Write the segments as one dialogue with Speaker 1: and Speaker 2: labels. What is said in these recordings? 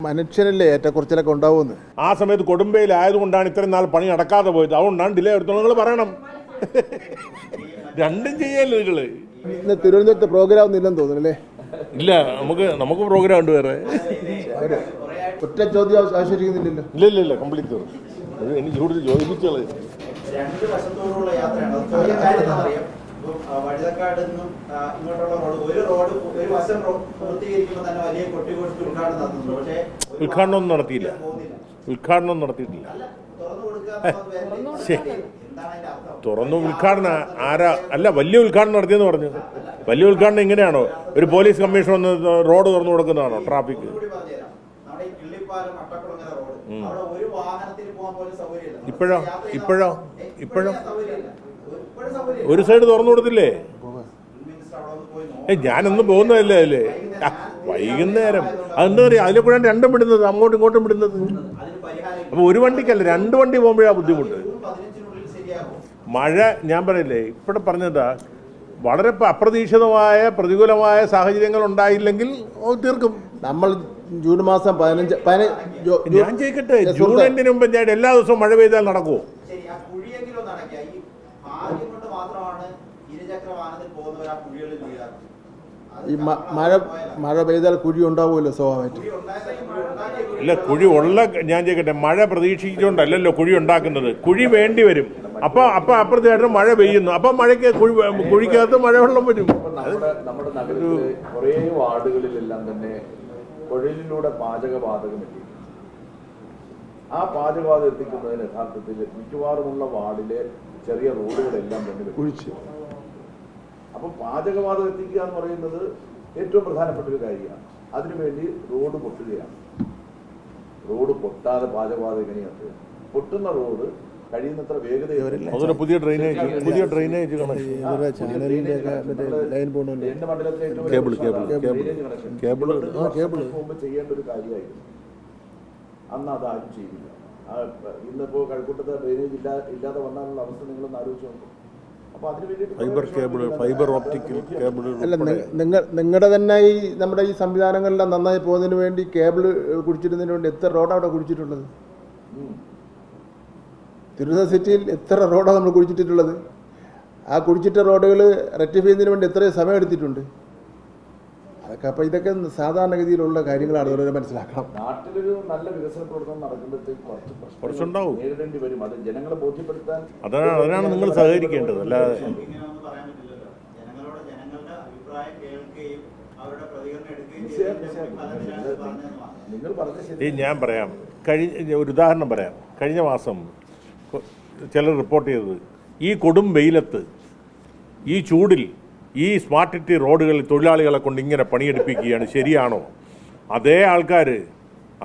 Speaker 1: മനുഷ്യനല്ലേ ഏറ്റക്കുറച്ചിലൊക്കെ ഉണ്ടാവുമെന്ന്.
Speaker 2: ആ സമയത്ത് കൊടുമ്പയിലായതുകൊണ്ടാണ് ഇത്രയും നാൾ പണി നടക്കാതെ പോയത്. അതുകൊണ്ടാണ് ഡിലേ എടുത്തോളം നിങ്ങൾ പറയണം. രണ്ടും ചെയ്യല്ലോ നിങ്ങള്.
Speaker 1: ഇന്ന് തിരുവനന്തപുരത്ത് പ്രോഗ്രാം ഒന്നും ഇല്ലെന്ന് തോന്നുന്നല്ലേ?
Speaker 2: ഇല്ല, നമുക്ക് പ്രോഗ്രാം ഉണ്ട് വേറെ.
Speaker 1: ഒറ്റ ചോദ്യം ആവശ്യമിക്കുന്നില്ലല്ലോ.
Speaker 2: ഇല്ല കംപ്ലീറ്റ് തീർന്നു. എനിക്ക് കൂടുതൽ ചോദിപ്പിച്ചത്
Speaker 3: രണ്ട് വശത്തോടുള്ള യാത്രയാണ്. വഴുതക്കാട് നിന്നും ഇങ്ങോട്ടുള്ള റോഡ് ഒരു വശം പൂർത്തീകരിക്കുമ്പോൾ തന്നെ വലിയ കൊട്ടിഘോഷിച്ച് ഉദ്ഘാടനം നടത്തുന്നുണ്ട്. പക്ഷേ
Speaker 2: ഉദ്ഘാടനം നടത്തിയിട്ടില്ല. തുറന്നു ഉദ്ഘാടനം ആരാ? അല്ല, വലിയ ഉദ്ഘാടനം നടത്തിയെന്ന് പറഞ്ഞു. വലിയ ഉദ്ഘാടനം ഇങ്ങനെയാണോ? ഒരു പോലീസ് കമ്മീഷൻ വന്ന് റോഡ് തുറന്നു കൊടുക്കുന്നതാണോ? ട്രാഫിക് ഇപ്പോഴോ ഒരു സൈഡ് തുറന്നു കൊടുത്തില്ലേ? ഞാനൊന്നും പോകുന്നതല്ലേ അതില്. വൈകുന്നേരം അതെന്താ പറയുക, അതിലെ കൂടെ രണ്ടും വിടുന്നത്, അങ്ങോട്ടും ഇങ്ങോട്ടും വിടുന്നത്. അപ്പൊ ഒരു വണ്ടിക്കല്ല, രണ്ട് വണ്ടി പോകുമ്പോഴാ ബുദ്ധിമുട്ട്. മഴ ഞാൻ പറയില്ലേ, ഇപ്പോഴും പറഞ്ഞതാ, വളരെ അപ്രതീക്ഷിതമായ പ്രതികൂലമായ സാഹചര്യങ്ങൾ ഉണ്ടായില്ലെങ്കിൽ തീർക്കും.
Speaker 1: നമ്മൾ ജൂൺ മാസം 15
Speaker 2: ഞാൻ ചോദിക്കട്ടെ, ജൂൺ 8 മുമ്പ് ഞാൻ എല്ലാ ദിവസവും മഴ പെയ്താൽ നടക്കുമോ?
Speaker 1: ഈ മഴ പെയ്താൽ കുഴി ഉണ്ടാവുമല്ലോ സ്വാഭാവികമായിട്ട്.
Speaker 2: ഇല്ല, കുഴി ഉള്ള ഞാൻ ചോദിക്കട്ടെ, മഴ പ്രതീക്ഷിച്ചുകൊണ്ടല്ലോ കുഴി ഉണ്ടാക്കുന്നത്. കുഴി വേണ്ടി വരും. അപ്പൊ അപ്പുറത്തേക്ക് മഴ പെയ്യുന്നു. അപ്പൊ മഴയ്ക്ക് കുഴിക്കകത്ത് മഴവെള്ളം വരും.
Speaker 4: നമ്മുടെ നഗരത്തിലെ കുറേ വാർഡുകളിലെല്ലാം തന്നെ കുഴലിലൂടെ പാചകവാതകം എത്തിക്കും. ആ പാചകവാതകം എത്തിക്കുന്നതിന് യഥാർത്ഥത്തിൽ മിക്കവാറുമുള്ള വാർഡിലെ ചെറിയ റോഡുകളെല്ലാം തന്നെ കുഴിച്ച്. അപ്പൊ പാചകവാതകം എത്തിക്കുക എന്ന് പറയുന്നത് ഏറ്റവും പ്രധാനപ്പെട്ട ഒരു കാര്യമാണ്. അതിനുവേണ്ടി റോഡ് പൊട്ടുകയാണ്. റോഡ് പൊട്ടാതെ പാചകവാതകം എങ്ങനെയാണ്? പൊട്ടുന്ന റോഡ് കഴിയുന്നത്ര വേഗതയിൽ
Speaker 2: പുതിയ ഡ്രെയിനേജ്
Speaker 4: എന്റെ മണ്ഡലത്തിലെ ചെയ്യേണ്ട ഒരു കാര്യമായിരുന്നു. അന്ന് അതാരും ചെയ്തില്ല. ഇന്നിപ്പോ കഴക്കൂട്ടത്തെ ഡ്രെയിനേജ് ഇല്ലാതെ വന്നാലുള്ള അവസ്ഥ നിങ്ങളൊന്ന് ആലോചിച്ച് നോക്കും. അപ്പൊ അതിന് വേണ്ടി
Speaker 2: ഫൈബർ ഓപ്റ്റിക് കേബിൾ
Speaker 1: അല്ല, നിങ്ങളുടെ തന്നെ ഈ നമ്മുടെ ഈ സംവിധാനങ്ങളെല്ലാം നന്നായി പോകുന്നതിന് വേണ്ടി കേബിൾ കുടിച്ചിരുന്നതിന് വേണ്ടി എത്ര റോഡാണ് അവിടെ കുടിച്ചിട്ടുള്ളത്? തിരുവനന്തപുരം സിറ്റിയിൽ എത്ര റോഡാണ് നമ്മൾ കുഴിച്ചിട്ടുള്ളത്? ആ കുഴിച്ചിട്ട റോഡുകൾ റെക്ടിഫൈ ചെയ്യുന്നതിന് വേണ്ടി എത്രയും സമയം എടുത്തിട്ടുണ്ട്. അതൊക്കെ അപ്പോൾ ഇതൊക്കെ സാധാരണഗതിയിലുള്ള കാര്യങ്ങളാണ്. ഓരോ മനസ്സിലാക്കണം.
Speaker 4: നാട്ടിലൊരു നല്ല വികസന പ്രവർത്തനം നടക്കുമ്പോഴത്തേക്ക് കുറച്ച് നേരിടേണ്ടി വരും. അത് ജനങ്ങളെ ബോധ്യപ്പെടുത്താൻ
Speaker 2: അതാണ് നിങ്ങൾ സഹകരിക്കേണ്ടത്. അല്ലാതെ ഞാൻ പറയാം, ഒരു ഉദാഹരണം പറയാം. കഴിഞ്ഞ മാസം ചിലർ റിപ്പോർട്ട് ചെയ്തത്, ഈ കൊടും വെയിലത്ത്, ഈ ചൂടിൽ, ഈ സ്മാർട്ട് സിറ്റി റോഡുകളിൽ തൊഴിലാളികളെ കൊണ്ട് ഇങ്ങനെ പണിയെടുപ്പിക്കുകയാണ്, ശരിയാണോ? അതേ ആൾക്കാർ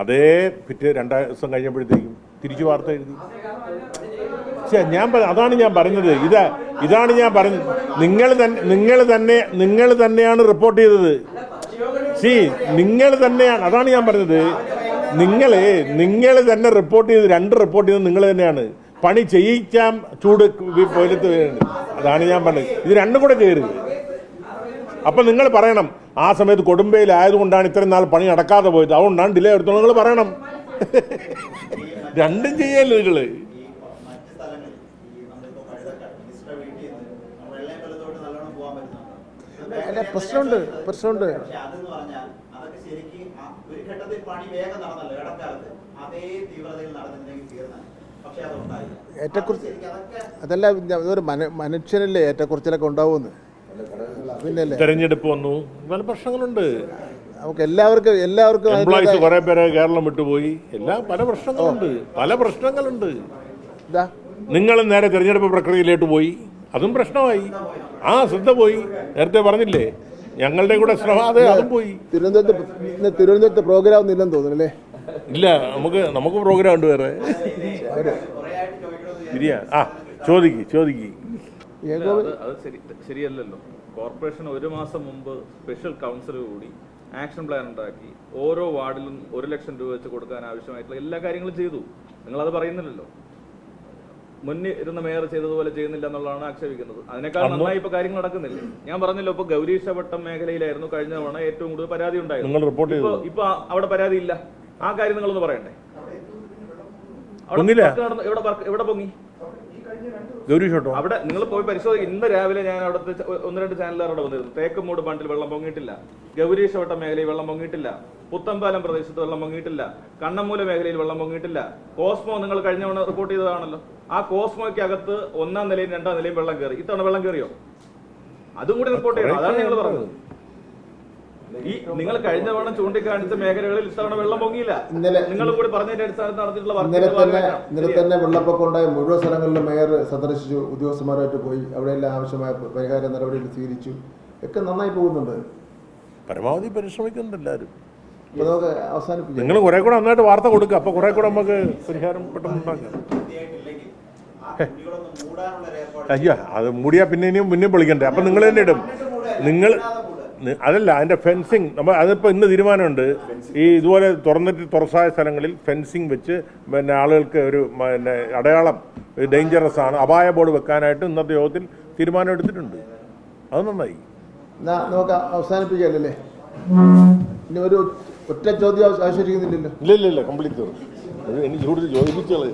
Speaker 2: അതേ പിറ്റേ 2 ദിവസം കഴിഞ്ഞപ്പോഴത്തേക്കും തിരിച്ചു വാർത്ത എഴുതി. അതാണ് ഞാൻ പറഞ്ഞത്. ഇതാണ് ഞാൻ പറഞ്ഞത്. നിങ്ങൾ തന്നെയാണ് റിപ്പോർട്ട് ചെയ്തത്. നിങ്ങൾ തന്നെയാണ്. അതാണ് ഞാൻ പറഞ്ഞത്. നിങ്ങൾ തന്നെ റിപ്പോർട്ട് ചെയ്ത് 2 റിപ്പോർട്ട് ചെയ്തത് നിങ്ങൾ തന്നെയാണ്. പണി ചെയ്യിക്കാം, ചൂട് വെയിലത്ത് വീഴുന്നത്. അതാണ് ഞാൻ പറഞ്ഞത്. ഇത് രണ്ടും കൂടെ ചെയ്യരുത്. അപ്പൊ നിങ്ങൾ പറയണം, ആ സമയത്ത് കൊടുമ്പയിലായതുകൊണ്ടാണ് ഇത്രയും നാൾ പണി നടക്കാതെ പോയത്. അതുകൊണ്ടാണ് ഡിലേ എടുത്തോളം നിങ്ങൾ പറയണം. രണ്ടും ചെയ്യല്ലോ നിങ്ങള്.
Speaker 1: പ്രശ്നമുണ്ട്. അതല്ല, ഒരു മനുഷ്യനല്ലേ ഏറ്റക്കുറച്ചിലൊക്കെ ഉണ്ടാവുമെന്ന്. പിന്നല്ലേ
Speaker 2: തെരഞ്ഞെടുപ്പ് വന്നു, പല പ്രശ്നങ്ങളുണ്ട്.
Speaker 1: നമുക്ക് എല്ലാവർക്കും
Speaker 2: എംപ്ലോയീസ് കുറെ പേരെ കേരളം വിട്ടുപോയി. പല പ്രശ്നങ്ങളുണ്ട്. നിങ്ങൾ നേരെ തെരഞ്ഞെടുപ്പ് പ്രക്രിയയിലോട്ട് പോയി, അതും പ്രശ്നമായി. ശ്രദ്ധ പോയി. നേരത്തെ പറഞ്ഞില്ലേ, ഞങ്ങളുടെ കൂടെ അതും പോയി.
Speaker 1: തിരുവനന്തപുരത്ത് പ്രോഗ്രാം ഒന്നും ഇല്ലെന്ന് തോന്നുന്നല്ലേ?
Speaker 2: ഇല്ല, നമുക്ക് പ്രോഗ്രാം ഉണ്ട് വേറെ. ചോദിക്ക്.
Speaker 5: ശരിയല്ലല്ലോ. കോർപ്പറേഷൻ 1 മാസം മുമ്പ് സ്പെഷ്യൽ കൗൺസിൽ കൂടി ആക്ഷൻ പ്ലാൻ ഉണ്ടാക്കി ഓരോ വാർഡിലും 1 ലക്ഷം രൂപ വെച്ച് കൊടുക്കാൻ ആവശ്യമായിട്ടുള്ള എല്ലാ കാര്യങ്ങളും ചെയ്തു. നിങ്ങളത് പറയുന്നില്ലല്ലോ. മുന്നിൽ ഇരുന്ന മേയർ ചെയ്തതുപോലെ ചെയ്യുന്നില്ല എന്നുള്ളതാണ് ആക്ഷേപിക്കുന്നത്. അതിനേക്കാൾ നന്നായി ഇപ്പൊ കാര്യങ്ങൾ നടക്കുന്നില്ല. ഞാൻ പറഞ്ഞല്ലോ, ഇപ്പൊ ഗൗരീശപട്ടം മേഖലയിലായിരുന്നു കഴിഞ്ഞ തവണ ഏറ്റവും കൂടുതൽ പരാതി ഉണ്ടായിരുന്നു. ഇപ്പൊ അവിടെ പരാതി ഇല്ല. ആ കാര്യം നിങ്ങളൊന്ന് പറയണ്ടേ?
Speaker 2: പൊങ്ങില്ല.
Speaker 5: എവിടെ പൊങ്ങി?
Speaker 2: ഗൗരി ഷോട്ടോ
Speaker 5: അവിടെ നിങ്ങൾ പോയി പരിശോധിക്കും. ഇന്ന് രാവിലെ ഞാൻ അവിടുത്തെ 1-2 ചാനലുകാരോട് വന്നിരുന്നു. തേക്കുമൂട് ബണ്ടിൽ വെള്ളം പൊങ്ങിയിട്ടില്ല, ഗൗരീശവട്ട മേഖലയിൽ വെള്ളം പൊങ്ങിയിട്ടില്ല, പുത്തമ്പാലം പ്രദേശത്ത് വെള്ളം പൊങ്ങിയിട്ടില്ല, കണ്ണമ്മൂല മേഖലയിൽ വെള്ളം പൊങ്ങിയിട്ടില്ല. കോസ്മോ നിങ്ങൾ കഴിഞ്ഞ തവണ റിപ്പോർട്ട് ചെയ്തതാണല്ലോ. ആ കോസ്മോയ്ക്ക് അകത്ത് 1-ാം നിലയും 2-ാം നിലയും വെള്ളം കയറി. ഇത്തവണ വെള്ളം കയറിയോ? അതും കൂടി റിപ്പോർട്ട് ചെയ്യണം. അതാണ് ഞങ്ങൾ പറഞ്ഞത്. ഈ നിങ്ങൾ കഴിഞ്ഞ തവണ ചൂണ്ടിക്കാണിച്ച മേഖലകളിൽ ഇത്തവണ വെള്ളം പൊങ്ങിയില്ല. നിങ്ങൾ കൂടി പറഞ്ഞതിന്റെ അടിസ്ഥാനത്തിൽ നടത്തിയിട്ടുള്ള
Speaker 1: ഇന്നലെ തന്നെ വെള്ളപ്പൊക്കം ഉണ്ടായ മുഴുവൻ സ്ഥലങ്ങളിലും മേയർ സന്ദർശിച്ചു, ഉദ്യോഗസ്ഥന്മാരായിട്ട് പോയി, അവിടെയെല്ലാം ആവശ്യമായ പരിഹാര നടപടികൾ സ്വീകരിച്ചു. ഒക്കെ നന്നായി പോകുന്നുണ്ട്.
Speaker 2: പരമാവധി പരിശ്രമിക്കുന്നുണ്ട് എല്ലാവരും.
Speaker 1: അപ്പോൾ നമുക്ക് അവസാനിപ്പിക്കാം.
Speaker 2: നിങ്ങൾ കുറെ കൂടെ നന്നായിട്ട് വാർത്ത കൊടുക്കുക, അപ്പൊ കുറെ കൂടെ നമുക്ക് പരിഹാരം പെട്ടെന്ന് ഉണ്ടാക്കാം. അയ്യോ, അത് മൂടിയാ പിന്നെ ഇനിയും മുന്നേ പൊളിക്കണ്ടേ? അപ്പൊ നിങ്ങൾ തന്നെ ഇടും. നിങ്ങൾ അതല്ല, അതിന്റെ ഫെൻസിങ് നമ്മൾ അതിപ്പോൾ ഇന്ന് തീരുമാനമുണ്ട്. ഈ ഇതുപോലെ തുറസായ സ്ഥലങ്ങളിൽ ഫെൻസിങ് വെച്ച് പിന്നെ ആളുകൾക്ക് ഒരു പിന്നെ അടയാളം ഡേഞ്ചറസ് ആണ്, അപായ ബോർഡ് വെക്കാനായിട്ട് ഇന്നത്തെ യോഗത്തിൽ തീരുമാനം എടുത്തിട്ടുണ്ട്. അത് നന്നായി.
Speaker 1: നമുക്ക് അവസാനിപ്പിക്കാമല്ലേ? ഇനി ഒരു ഒറ്റ ചോദ്യം ആവശ്യമിരിക്കുന്നില്ലല്ലോ.
Speaker 2: ഇല്ല കംപ്ലീറ്റ് തീർന്നു. എനിക്ക് കൂടുതൽ ചോദിപ്പിച്ചോളൂ.